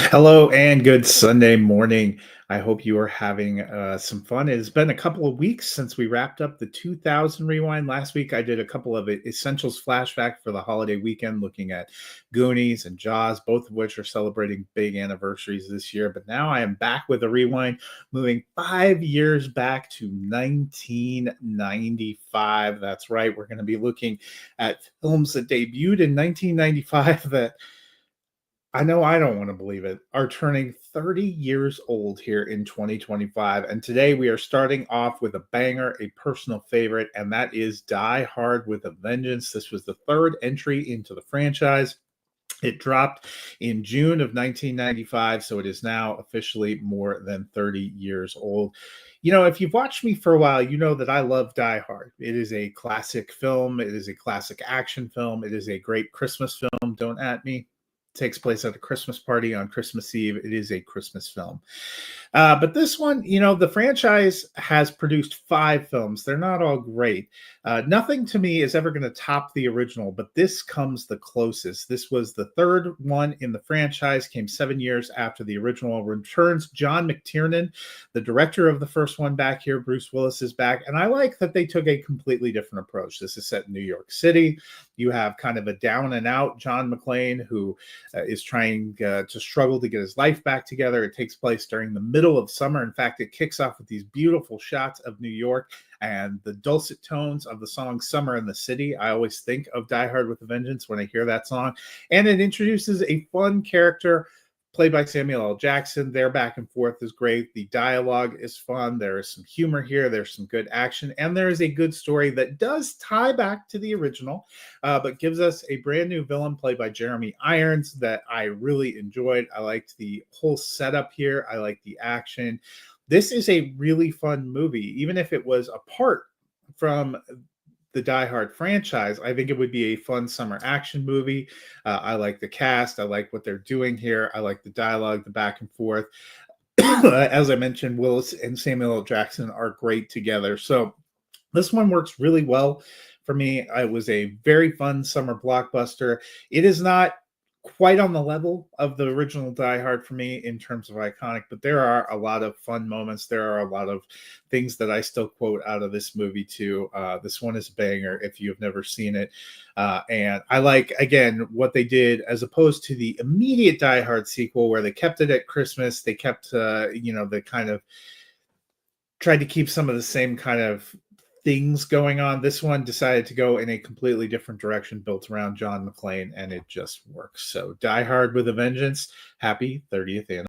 Hello and good Sunday morning. I hope you are having some fun. It's been a couple of weeks since we wrapped up the 2000 Rewind. Last week, I did a couple of essentials flashback for the holiday weekend, looking at Goonies and Jaws, both of which are celebrating big anniversaries this year. But now I am back with a rewind, moving 5 years back to 1995. That's right. We're going to be looking at films that debuted in 1995 that I know I don't want to believe it, are turning 30 years old here in 2025. And today we are starting off with a banger, a personal favorite, and that is Die Hard with a Vengeance. This was the third entry into the franchise. It dropped in June of 1995, so it is now officially more than 30 years old. You know, if you've watched me for a while, you know that I love Die Hard. It is a classic film, it is a classic action film, it is a great Christmas film. Don't at me. Takes place at a Christmas party on Christmas Eve. It is a Christmas film. But this one, you know, the franchise has produced five films. They're not all great. Nothing to me is ever going to top the original, but this comes the closest. This was the third one in the franchise, came 7 years after the original. Returns John McTiernan, the director of the first one, back here. Bruce Willis is back. And I like that they took a completely different approach. This is set in New York City. You have kind of a down and out John McClane who is trying to struggle to get his life back together. It takes place during the middle of summer. In fact, it kicks off with these beautiful shots of New York and the dulcet tones of the song Summer in the City. I always think of Die Hard with a Vengeance when I hear that song. And it introduces a fun character played by Samuel L. Jackson. Their back and forth is great. The dialogue is fun. There is some humor here. There's some good action. And there is a good story that does tie back to the original, but gives us a brand new villain played by Jeremy Irons that I really enjoyed. I liked the whole setup here. I like the action. This is a really fun movie. Even if it was apart from the Die Hard franchise, I think it would be a fun summer action movie. I like the cast. I like what they're doing here. I like the dialogue, the back and forth. As I mentioned, Willis and Samuel L. Jackson are great together. So this one works really well for me. It was a very fun summer blockbuster. It is not quite on the level of the original Die Hard for me in terms of iconic, but there are a lot of fun moments. There are a lot of things that I still quote out of this movie too. This one is a banger if you've never seen it. And I like, again, what they did as opposed to the immediate Die Hard sequel where they kept it at Christmas. They kept, the kind of tried to keep some of the same kind of things going on. This one decided to go in a completely different direction, built around John McClane, and it just works. So, Die Hard with a Vengeance. Happy 30th anniversary.